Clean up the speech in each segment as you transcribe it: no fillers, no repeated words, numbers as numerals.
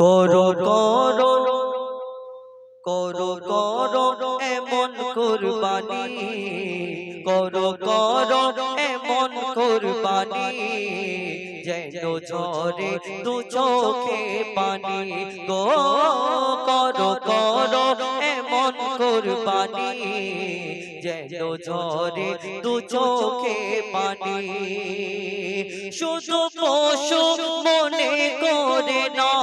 করো করো করো করো এমন কুরবানি, করো করো এমন কুরবানি, যেন ঝরে দু চোখে পানি গো। করো করো এমন কুরবানি, যেন ঝরে দু চোখে পানি। শুধু পশু মনে করে নয়,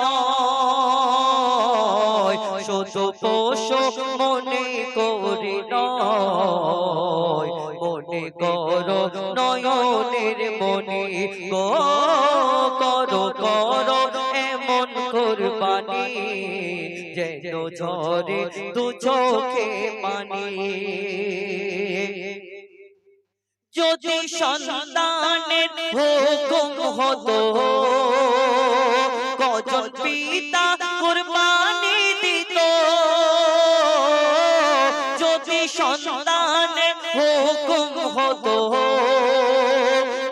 শুধু পশু মনে করে নয়, মনে করো নয়নের মনি গো। করো করো এমন কুরবানি, যেন ঝরে দু চোখে পানি। যদি সন্তানের হুকুম হতো, কজন পিতা কুরবানি দিত। যদি সন্তানের হুকুম হতো,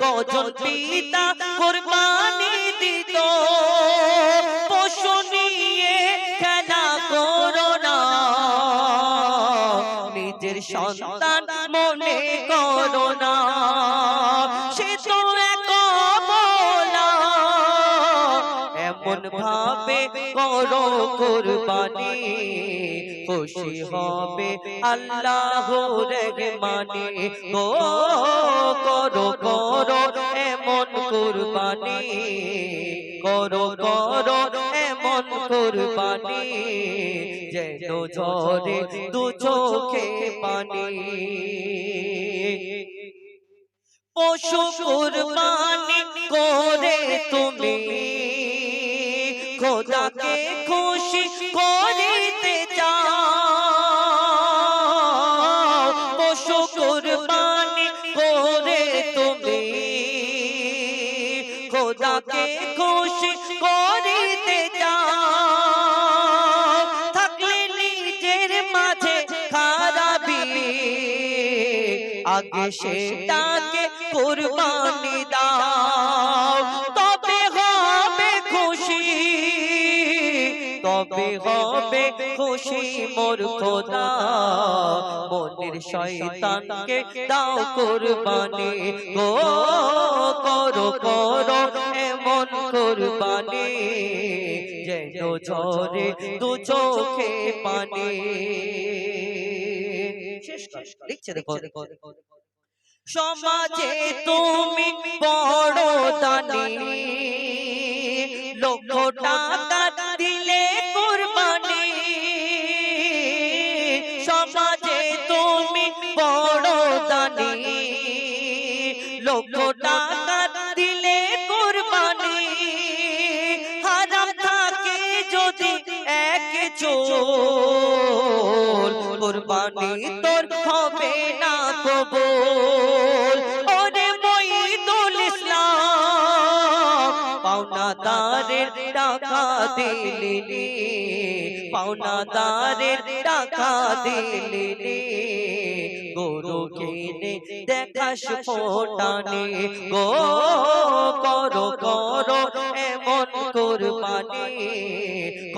কজন পিতা কুরবানি দিত। পশু নিয়ে খেলা করো না, নিজের সন্তান মনে করো না। সে তো এক মওলা, এমন ভাবে করো কুরবানি, খুশি হবে আল্লাহ রহমানি গো। করো করো এমন কুরবানি, করো করো এমন কুরবানি, যেন ঝরে দু চোখে পানি। পশু কুরবানি করে তুমি খোদাকে খুশি করিতে চাও। পশু কুরবানি করে তুমি খোদাকে খুশি করিতে চাও। থাকলে নিজের মাঝে খারাপি, আগে সেটাকে কুরবানি দাও। তবে হবে খুশি, তবে হবে খুশি মোর খোদা। মনের শয়তানকে দাও কুরবানি গো। করো করো এমন কুরবানি, যেন ঝরে দু চোখে পানি। লিখছে দেখো, সমাজে তুমি বড় দানি, লক্ষ টাকা দিলে কুরবানি। সমাজে তুমি বড় দানি, লক্ষ টাকা দিলে কুরবানি। হারাম থাকে যদি এক চোর, কুরবানি তোর হবে না কবুল। ওরে মঈদুল ইসলাম, পাওনাদারের টাকা দিলিনি, পাওনাদারের টাকা দিলিনি। গরু কিনে দেখাস ফোটানি গো। করো করো এমন কুরবানি,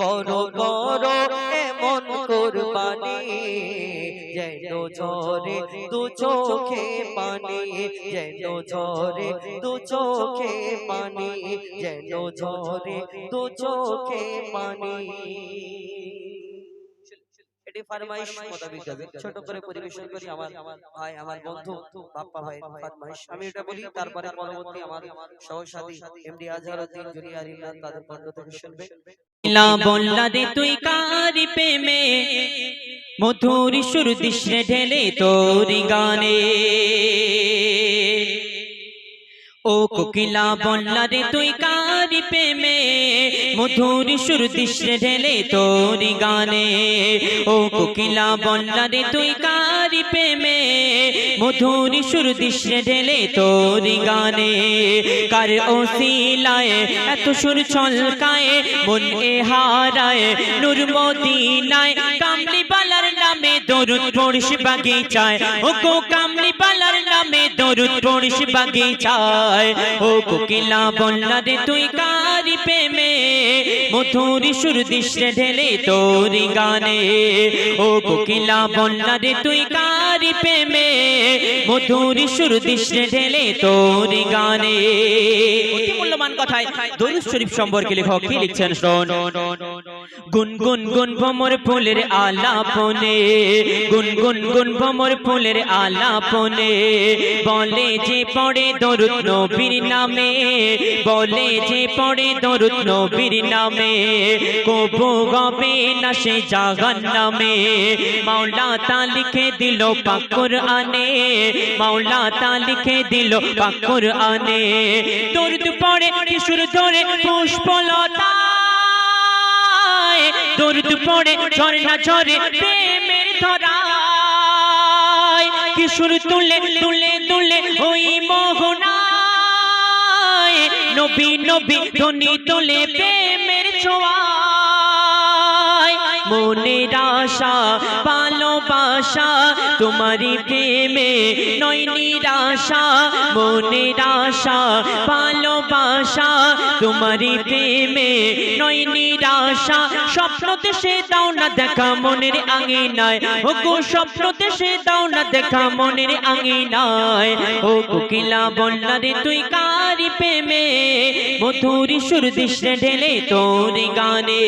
করো করো এমন কুরবানি, যেন ঝরে দু চোখে পানি, যেন ঝরে দু চোখে পানি, যেন ঝরে দু চোখে পানি। এটি ফরমাইশ মোতাবেক ছোট করে পরিবেশন করি আমার ভাই, আমার বন্ধু বাপ্পা ভাই ফরমাইশ। আমি এটা বলি, তারপরে পরবর্তী আমার সহসাথী এমডি আজহারউদ্দিন জুনিয়র ইমরান তাদের কণ্ঠ থেকে শুনবে। লা বললা রে তুই কার প্রেমে, মধুর সুর দিস রে ঢেলে তোর গানে। ও কোকিলা বললা রে তুই কার প্রেমে, মধুর সুর দিস রে ঢেলে তোর গানে। ও কোকিলা বললা রে তুই কার প্রেমে, মধুর সুর দিস রে ঢেলে তোর গানে। কার ওসিলায় এত সুর ছলকায়, মন এ হারায় নূর মদিনায়। কামলি বালার নামে দরুদ পড়িস বাগিচায়, ও গো কামলি বালার নামে দরুদ পড়িস বাগিচায়। ও কোকিলা বললা রে তুই কার প্রেমে, মধুর সুর দৃশ্যে ঢেলে তোর গানে ও কোকিলা বললা রে তুই কারি প্রেমে মধুর সুর দৃশ্যে ঢেলে তোর গানে অতি মূল্যবান কথায় দরুদ শরীফ সম্পর্কে লেখক কি লিখছেন শোন গুনগুন গুন ভ্রমর ফুলের আলাপনে গুনগুন গুন ভ্রমর ফুলের আলাপনে বলে যে পড়ে দরুদ নবীর নামে বলে যে পড়ে দরুদ নবীর নামে কবু গবে না সে জাহান্নামে মাওলা তা লিখে দিল পাক কুরআনে মাওলা তা লিখে দিল পাক কুরআনে দরুদ পড়ে কিশোর ধরে পুষ্পলতা দরুদ পড়ে ঝরনা ঝরে প্রেমের ধরায় কিশোর তুলে তুলে তুলে ওই মোহনায় নবী নবী ধ্বনি তোলে প্রেমের ছোঁয়ায় মনের আশা ভালোবাসা তোমারই প্রেমে নয় নিরাশা মনের আশা ভালোবাসা তোমারই প্রেমে নয় নিরাশা স্বপ্ন দেশে দাও না দেখা মনের আঙিনায় ও গো স্বপ্ন দেশে দাও না দেখা মনের আঙিনায় ও কোকিলা বললা রে তুই কারি প্রেমে মধুর সুর দৃশ্যে ঢেলে তোর গানে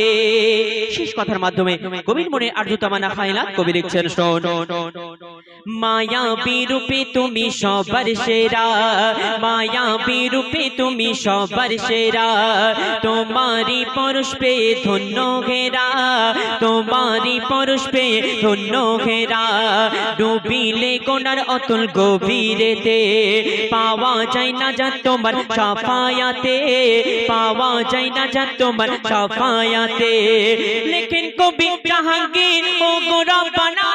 শেষ কথার মাধ্যমে কবির মনে আর্দ্রতামানা খায়লাত কবি লিখছেন শোন মায়াবী রূপে তুমি সবার সেরা মায়াবী রূপে তুমি সবার সেরা তোমারই পরশ পেয়ে ধন্য ঘেরা তোমারই পরশ পেয়ে ধন্য ঘেরা ডুবিলে কোনার অতুল গভীরেতে পাওয়া যায় না যা তোমার সাফায়াতে পাওয়া যায় না যা তোমার সাফায়াতে লেখেন কবি জাহাঙ্গীর ও গো রব্বানা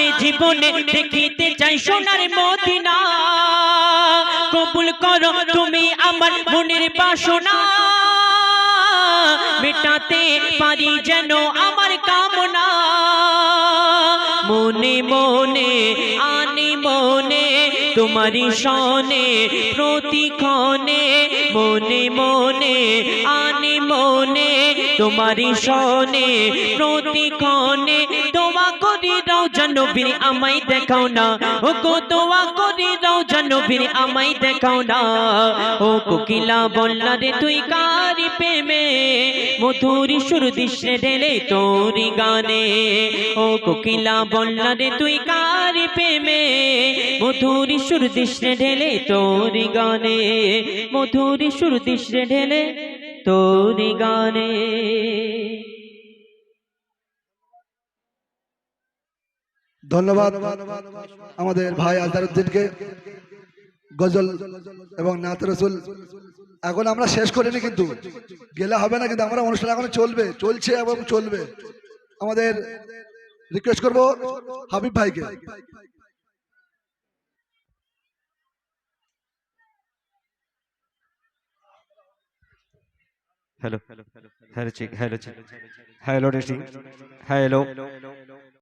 এই জীবনে দেখিতে চাই সোনার মদিনা কবুল করো তুমি আমার মনের বাসনা মেটাতে পারি যেন আমার কামনা মনে মনে আনি মনে তোমারি সনে প্রতিক্ষণে মনে মনে আনি মনে তোমারি সনে প্রতিক্ষণে দোয়া করি রওজা নবীর আমায় দেখাও না ও গো দোয়া করি রওজা নবীর আমায় দেখাও না ও কোকিলা বললা রে তুই কারি প্রেমে মধুর সুর দৃশ্যে ঢেলে তোর গানে ও কোকিলা বললা রে তুই কারি প্রেমে মধুর সুর দৃশ্যে ঢেলে তোর গানে মধুর সুর দৃশ্যে ঢেলে তোর গানে ধন্যবাদ আমাদের ভাই আজহারউদ্দিনকে গজল এবং নাত রসুল এখন আমরা শেষ করিনি কিন্তু গেলে হবে না কিন্তু আমরা অনুষ্ঠান এখন চলবে চলছে এবং চলবে আমাদের রিকোয়েস্ট করব হাবিব ভাইকে hello hello check hello check hello testing hello